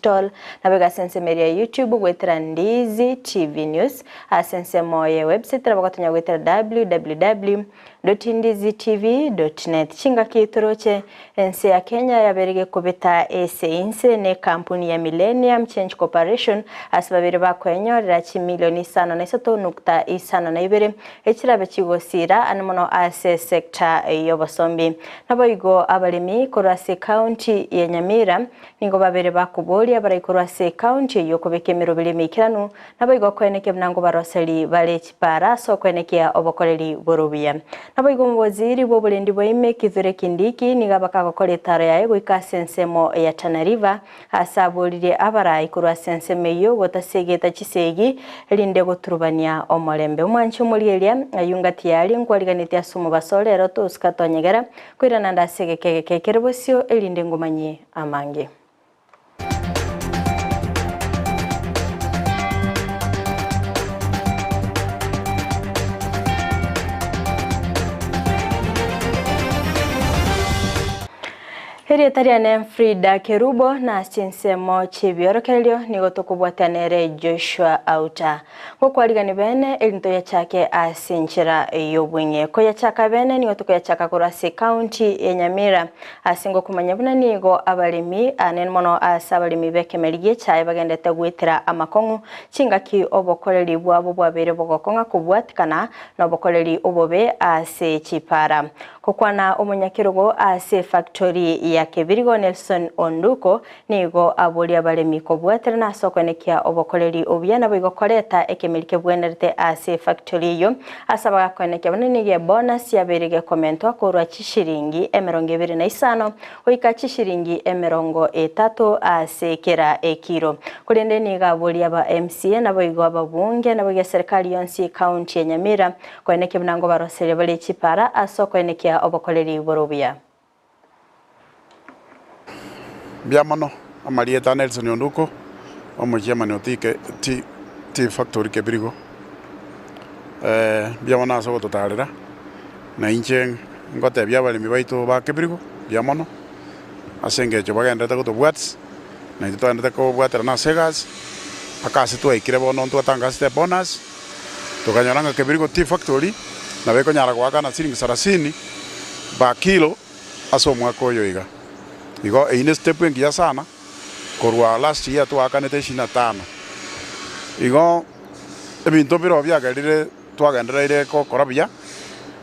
digital nabega sense media YouTube gwetera Ndizi TV News asense moye website rabagatonya gwetera www.ndizitv.net chinga kitoroche ense ya Kenya yaberege kubeta inse ne kampuni ya Millennium Change Corporation asibabire bakwenyorera chimilioni 5.52 ekirabe kigosira anomono ase sector y'obosombi naboigo abalimi korase county ya Nyamira ningo babere bakuboli abara korase county yokobekemero bilimikiranu naboigo kweneke mnango baroseli bale chipara so kwenekea obokoreri borobia naboigo muboziri bobulendi boime kizure kindiki nigabaka gokore taro yae goika sensemo ya Tana River asabolire abara korase sensemeyo gotasegeta chisegi linde goturubania omolembe umwanchi umulielia ayungati yali ngwaliganite asumu basolero to uskatonyegera kwirana ndasegekeke Kerubo elinde ngumanye amange. Tariane Fridah Kerubo na Chinsa chibiorokelio nigotokubwatanere Jushua Auta kokwaliga bene elinto yachake asinchira yobwinye ko yachaka bene nigotoko yachaka korase county ya Nyamira asingo kumanyabuna nigo abalimi anenmono asabalimi bekemeligie chaye bagendete gwitira amakongu chingaki obokoreri bwabo bwabere bogokonga kubwatikana nobokoreri obobe ase chipara kokwana omunyakirogo ase factory ya Kebirigo Nelson Onduko nigo abuli abalemi kobwatira na sokonekia obokoreri obyana bigokoreta ekemelike bwenerete ase factory yo asaba konekia banenige bonus yaberege komento korwa chishiringi 25 oika chishiringi 30 ase kera ekiro kulende niga abuli aba MCA nabo igo ababunge nabo ya serikali yonsi county ya Nyamira konekia mnango barosele bale chipara asokonekia obokoreri borobia Biamano Amayia Nelson Onduko omujemani otike ti factory Kebirigo biamana so totalera na inche ngote byabalimi baito ba Kebirigo biamano asenge cyo bagenda ko to bwats na ito anda ko bwatera na segas akase to ikire bono to tanga ste bonus to kanyaranga Kebirigo ti factory na beko nyara kwa kana siringi 30 ba kilo aso mwako yoiga igo ine step ngia sana korwa last year to akanete 25 igo ebinto biro byagarire twagenderere ko korabya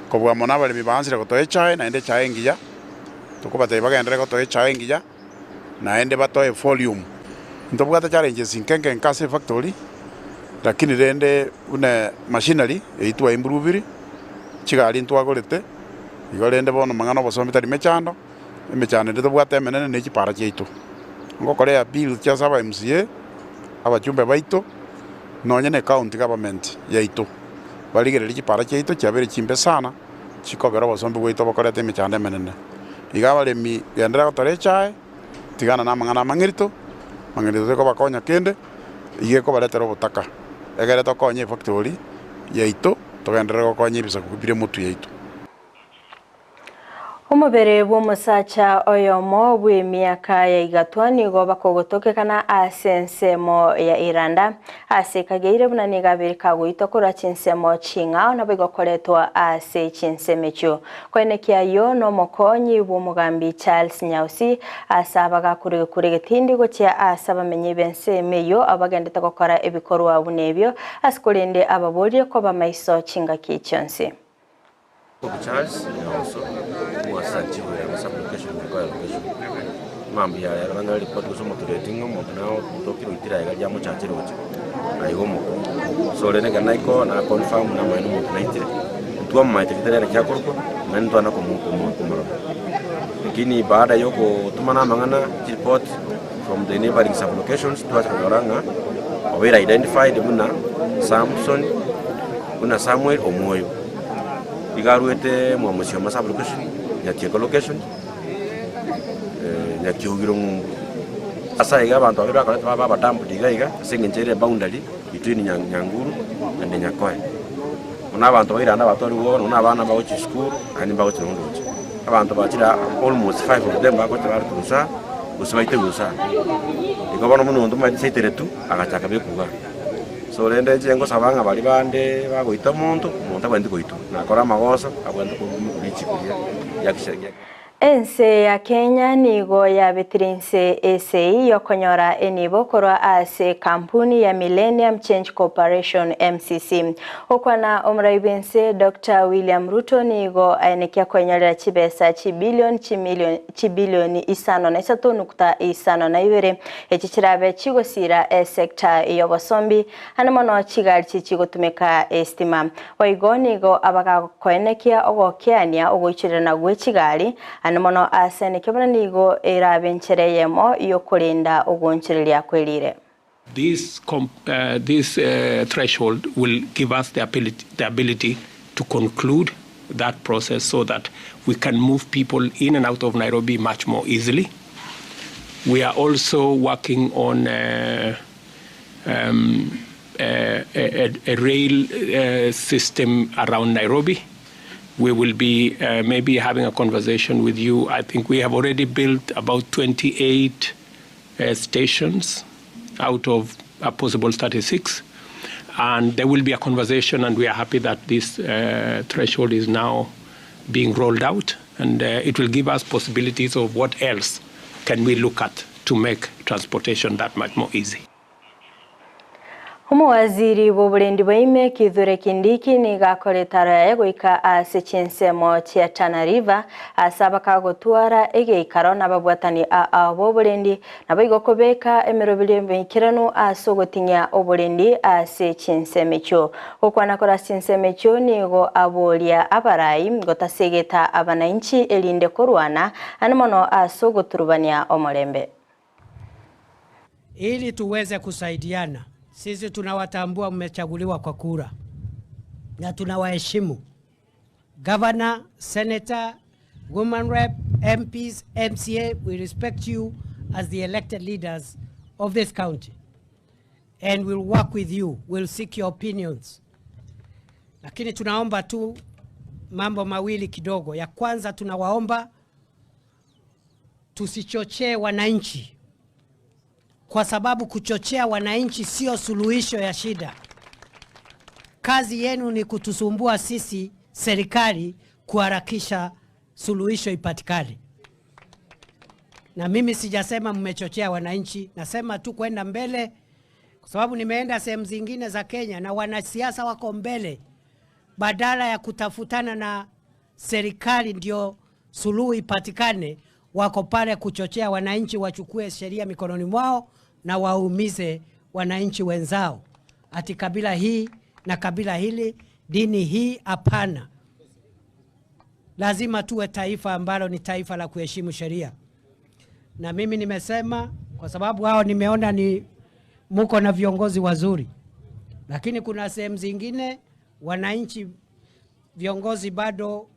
kobwa mona bali bibansire ko to echae na ende chae ngia tukubate bagendere ko to echae ngia na ende bato volume ndo bwata challenges inkenke nkase factory lakini rende une machinery eitwa improve chigali ntwagorete igo rende bono mangano bosomita rimechando imechane ndo bwata menene ne chipara cheito ngokorea bill cha saba MCA abachumbe baito nonye ne county government yaito baligere chipara cheito chabere chimbe sana chikogera bosombe bweito bakorete imechande menene igabale mi yandra kotorechae tigana na mangana mangirito ko bakonya kende iye ko baletero butaka egere to konye factory yaito togendera ko konye bisa kubire mutu yaito Umubere bw'umusacha oyomo bw'emyaka ya igatwani go bakogotokekana asensemo ya Iranda asekageire bunaniga berika gwito kora chinsemo chinga na bigokoletwa ase chinsemecho kwenekia yo no mokonyi bw'umugambi Charles Nyausi asabaga kuregetindi go cya asaba menye bense meyo abagendete gukora ebikorwa bunebyo asikolende ababolye ko bamaiso chinga kichonse Charles also was such a application location. Mambia ranga report so motivating mo now talking with tira ya mo chache roche. Ai homo. So le nega naiko na confirm na mo no motivate. Tu amma tira ya korko nan to na ko mo. Lakini baada yoko tumana mangana report from the neighboring sub locations to ranga we identified muna Samson muna Samuel Omoyo. Igaruete mo musio masa location ya tieko location ya kiugirong asa iga bantu abira ka baba tambu diga singenjere boundary between Nyanguru and Nyakoe una bantu baira na batori wo una bana ba uchi school ani ba uchi ndo abantu bachira almost 5 of them ba ko tara kurusa gusibaite gusa ikabona mundu maitire tu agachaka bikuga so rende jengo sabanga bali bande bagoita muntu abandi goito nakora magosa abandi kubichi kuya yakishagia Ense ya Kenya nigo ya betirinse ESEI yokonyora enibo korwa ase kampuni ya Millennium Change Corporation MCC. Okwana omraibense Dr. William Ruto nigo aenekia konyora chibesa chibilioni isano na isatu nukta isano na ibere echichirabe chigosira sekta yobosombi hanemono chigali chigotumeka estima. Waigo nigo abaga koenekia ogokeania ogoichirana gwe chigali Anomono asene kibona nigo erabenchereyemo yokulinda ogonchereria kwelire. This threshold will give us the ability to conclude that process so that we can move people in and out of Nairobi much more easily. We are also working on a rail system around Nairobi. We will be maybe having a conversation with you. I think we have already built about 28 stations out of a possible 36. And there will be a conversation, and we are happy that this threshold is now being rolled out. And it will give us possibilities of what else can we look at to make transportation that much more easy. Waziri w'obulendi bwaime Kithure Kindiki nigakoretara yagoika ase Chinsa chia Tana River asaba kagotwara egeikaro nababwatani abobulendi nabaigokobeka emirobire mbikirano asogotinya obulendi ase Chinsa mecho okwana kora Chinsa mecho nigo abolia abarai gotasegeta abananchi elinde korwana anomono asogoturubania omolembe ili tuweze kusaidiana. Sisi tunawatambua mmechaguliwa kwa kura na tunawaheshimu. Governor, Senator, Women Rep, MPs, MCA, we respect you as the elected leaders of this county. And we'll work with you, we'll seek your opinions. Lakini tunaomba tu mambo mawili kidogo. Ya kwanza tunawaomba tusichochee wananchi. Kwa sababu kuchochea wananchi sio suluhisho ya shida. Kazi yenu ni kutusumbua sisi serikali kuharakisha suluhisho ipatikane. Na mimi sijasema mmechochea wananchi, nasema tu kwenda mbele kwa sababu nimeenda sehemu zingine za Kenya na wanasiasa wako mbele. Badala ya kutafutana na serikali ndio suluhu ipatikane, wako pale kuchochea wananchi wachukue sheria mikononi mwao na waumize wananchi wenzao. Ati kabila hii na kabila hili, dini hii, hapana. Lazima tuwe taifa ambalo ni taifa la kuheshimu sheria. Na mimi nimesema kwa sababu hao nimeona ni muko na viongozi wazuri. Lakini kuna sehemu zingine wananchi viongozi bado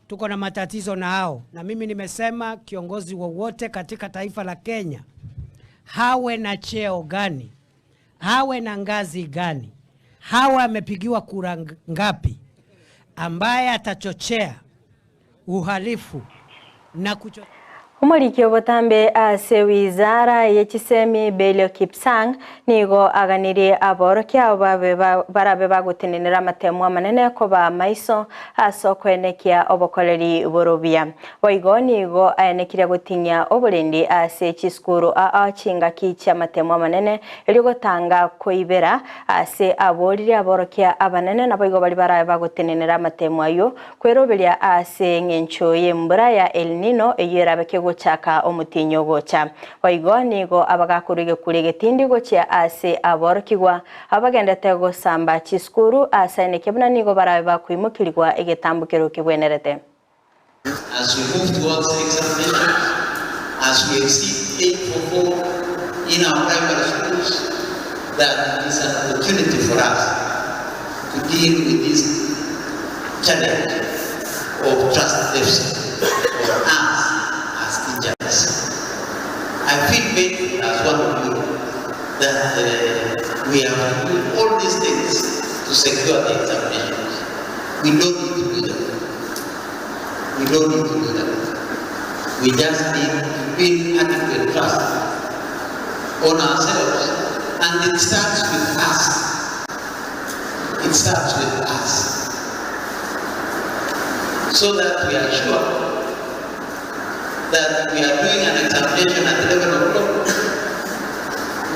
tuko na matatizo na hao. Na mimi nimesema kiongozi wowote katika taifa la Kenya, hawe na cheo gani, hawe na ngazi gani, hawe amepigiwa kura ngapi, ambaye atachochea uhalifu na Umurikyo botambe ase wizara yekisemi Belio Kipsang nigo aganiri aborokia barabe bagutinira amatemu amanene ko ba maiso aso kwenekia obokoleri borobia waigo nigo aenekira gutinya obulendi ase chiskuru chinga kicha amatemu amanene eligotanga koibera ase aboriri aborokia abanene nabaigo bali barabe bagutinira amatemu ayo kwerobelia ase ngencho yembura ya El Nino eyerabeke chaka omutinyo gocha waigo nigo abagakurige kurige tindi gocha ase aborokigwa abagendete go samba chiskuru asane kebuna nigo barabe bakwimukirwa egetambukero kibwenerete. As we move towards examinations, as we exceed 844 in our primary schools, that is an opportunity for us to deal with this challenge of trust deficit of us. I feel painful as one of you that we have to do all these things to secure the examinations. We don't need to do that. We don't need to do that. We just need to build adequate trust on ourselves, and it starts with us. It starts with us, so that we are sure that we are doing an examination at the level of law.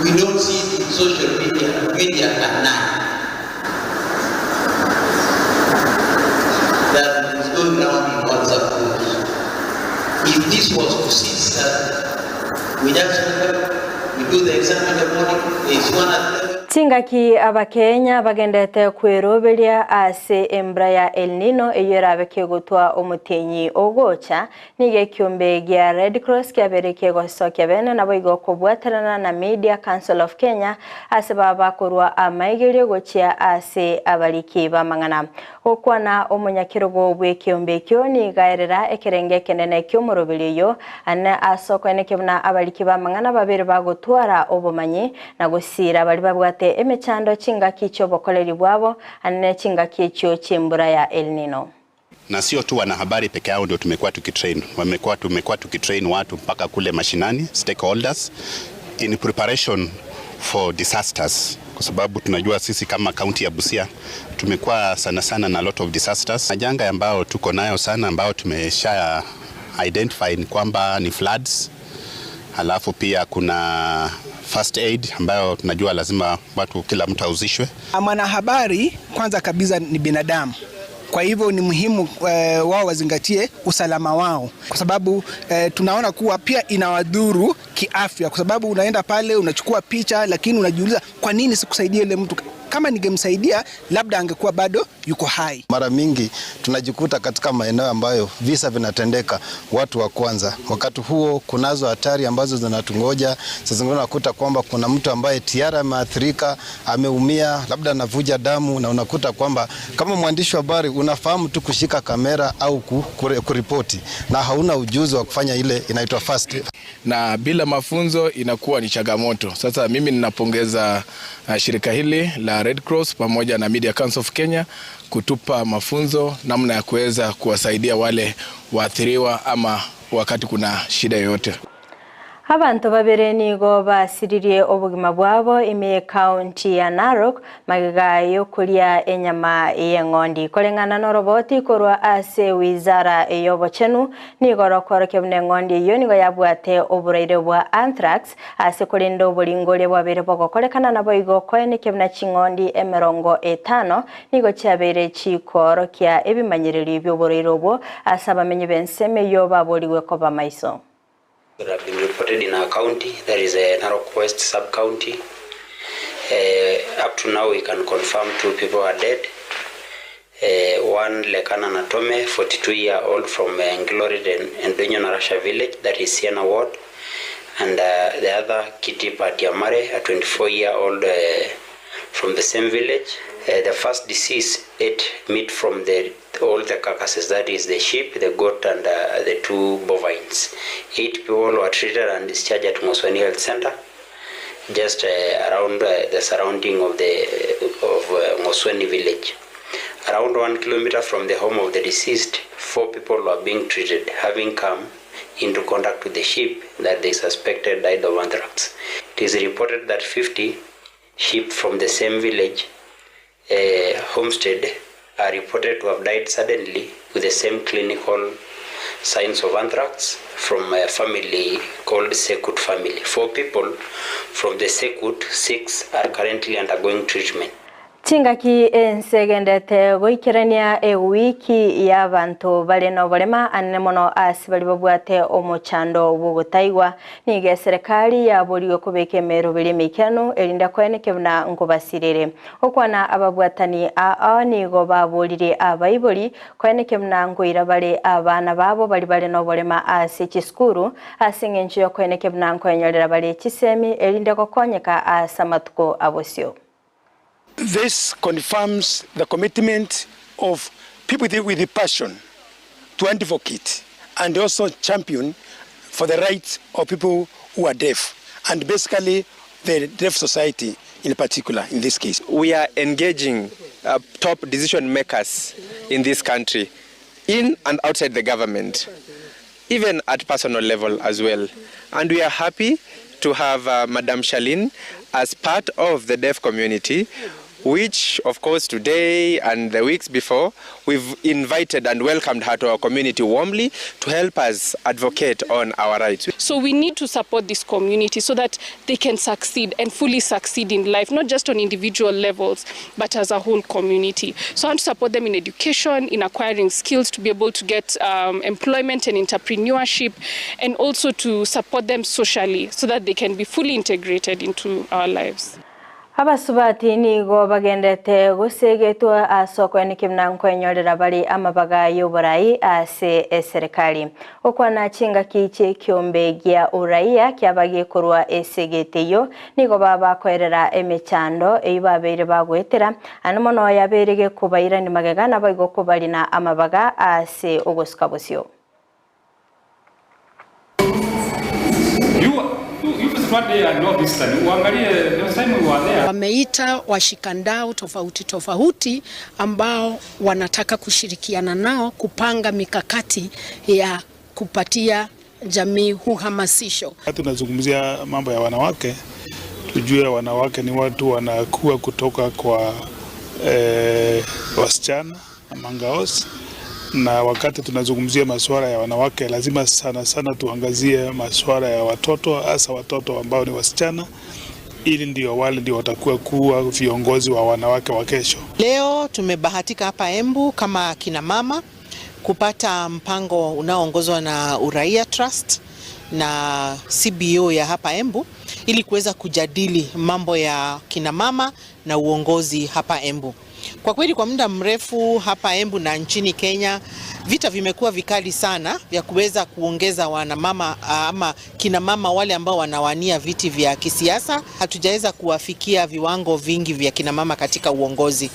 We don't see it in social media at night. That is going around in WhatsApp groups. If this was to cease, that we just we do the exam in the morning, there is one at 11. Tingaki abakenya bagendete kwiroberia ase embra ya El Nino eyera gutwa omutenyi ogocha nige kiumbe gya Red Cross kyabereke gosokya bene nabo igokobwaterana na Media Council of Kenya ase babakorwa amaigerio gochia ase abaliki bamangana okwana omunyakirogo bwe kiumbe kyo ni gaerera ekerenge kenene ky'omurobelio ana asoko enekebuna abaliki bamangana babere bagotwara obumanyi na gusira bali babwate emechando chingaki chobokoleri bwabo ane chingaki cho chimbura ya El Nino. Na sio tu wanahabari peke yao ndio tumekuwa tukitrain watu mpaka kule mashinani, stakeholders in preparation for disasters, kwa sababu tunajua sisi kama county ya Busia tumekuwa sana na lot of disasters. Majanga ambao tuko nayo sana ambao tumesha identify kwamba ni floods, halafu pia kuna first aid ambayo tunajua lazima kila mtu auzishwe. Mwanahabari kwanza kabisa ni binadamu. Kwa hivyo ni muhimu wao wazingatie usalama wao, kwa sababu tunaona kuwa pia inawadhuru kiafya, kwa sababu unaenda pale unachukua picha lakini unajiuliza kwa nini sikusaidia ile mtu. Kama ningemsaidia labda angekuwa bado yuko hai. Mara mingi tunajikuta katika maeneo ambayo visa vinatendeka watu wa kwanza. Wakati huo kunazo hatari ambazo zinatungoja. Sasa zingine unakuta kwamba kuna mtu ambaye tayari ameathirika, ameumia, labda anavuja damu, na unakuta kwamba kama mwandishi wa habari unafahamu tu kushika kamera au kuripoti na hauna ujuzi wa kufanya ile inaitwa first. Na bila mafunzo inakuwa ni changamoto. Sasa mimi ninapongeza shirika hili la Red Cross pamoja na Media Council of Kenya kutupa mafunzo namna ya kuweza kuwasaidia wale waathiriwa ama wakati kuna shida yoyote. Abantu babere nigo basiririe obugima bwabo ime county ya Narok magigayo kulia enyama y'engondi kolengana no roboti korwa ase wizara eyobochenu nigo rokoroke bune ngondi yo nigo yabwate oburaire bwa anthrax ase kolendo bulingole bwabere bogokolekana nabo igo koeneke buna chingondi 50 nigo cyabere chikoro kya ebimanyiriri by'oburaire bwo asaba menye benseme yo baboliwe ko bamaiso. That have been reported in our county, that is a Narok West sub-county. Up to now we can confirm 2 people are dead. One Lekana Natome, 42-year-old from Nglorid and Donyo Narasha village, that is Siena ward. And the other Kitty Patiamare, a 24-year-old from the same village. The first deceased ate meat from all the carcasses, that is the sheep, the goat and the 2 bovines. 8 people were treated and discharged at Ngosweni Health Center, just around the surrounding of Ngosweni village. Around 1 kilometer from the home of the deceased, 4 people were being treated, having come into contact with the sheep that they suspected died of anthrax. It is reported that 50 sheep from the same village homestead are reported to have died suddenly with the same clinical signs of anthrax from a family called Sekut family. 4 people from the Sekut, 6 are currently undergoing treatment. Chingaki ensegendete goikerania wiki ya bantu bale no bolema anemono asibali babwate omuchando bugutaigwa nige serikali ya boliyo kubeke mero bilimikano elinda kweneke buna ngobasirire okwana ababwatani nigo babolire abayiboli kweneke buna ngoira bale abana babo bali no bolema ase chiskuru asingencho yo kweneke buna nkonyolera bale chisemi elinda kokonyeka asamatuko abosio. This confirms the commitment of people with the passion to advocate and also champion for the rights of people who are deaf, and basically the deaf society in particular in this case. We are engaging top decision makers in this country, in and outside the government, even at personal level as well. And we are happy to have Madam Charlene as part of the deaf community, which of course today and the weeks before we've invited and welcomed her to our community warmly to help us advocate on our rights. So we need to support this community so that they can succeed and fully succeed in life, not just on individual levels, but as a whole community. So I want to support them in education, in acquiring skills to be able to get employment and entrepreneurship, and also to support them socially so that they can be fully integrated into our lives. Abasubati nigo bagendete gusegetwa asoko nikimnanko enyorera bali amabaga y'uburayi ase eserikali okwana chinga kiche kyombe gya uraia kyabagiye kurwa esegeteyo nigo baba koerera emechando eyibabere bagwetera anomono yaberege kubaira ni magagana bayigo kubalina amabaga ase ogoskabosyo. Wameita washikandao tofauti ambao wanataka kushirikiana nao kupanga mikakati ya kupatia jamii uhamasisho. Tunazungumzia mambo ya wanawake, tujue wanawake ni watu wanakuwa kutoka kwa wasichana na mangaos. Na wakati tunazungumzia masuala ya wanawake lazima sana tuangazie masuala ya watoto, hasa watoto ambao ni wasichana, ili ndio wale ndio watakuwa kuwa viongozi wa wanawake wa kesho. Leo tumebahatika hapa Embu kama kina mama kupata mpango unaoongozwa na Uraia Trust na CBO ya hapa Embu ili kuweza kujadili mambo ya kina mama na uongozi hapa Embu. Kwa kweli kwa muda mrefu hapa Embu na nchini Kenya vita vimekuwa vikali sana vya kuweza kuongeza wanamama ama kina mama wale ambao wanawania viti vya kisiasa. Hatujaweza kuwafikia viwango vingi vya kina mama katika uongozi.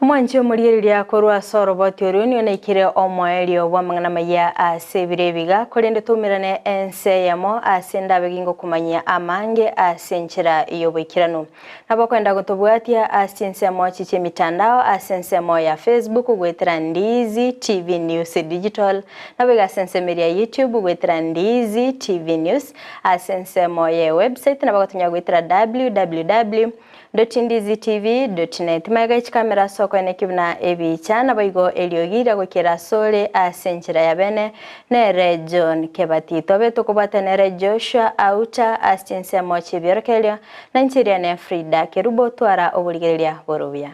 Mwanjo muliriria korwa soroboti oruni onaikire omwaelio wa Amayia asebirebiga kolende tumirane ense yamo asenda begingo kumanya amange asenchira iyobikirano nabakwenda gutubwatia asense yamo chiche mitandao asense yamo ya Facebook gwetera Ndizi TV News Digital nabega asense media YouTube gwetera Ndizi TV News asense yamo ya website nabagatunya gwetera www.ndizitv.net maiga ichikamera soko enekibna ebichana baigo eliogira gukira sole asenchira ya bene ne region kebatito beto kubata ne Jushua Auta astinse mochi byorkelio na nchiria ne Fridah Kerubo twara obuligeria borobia.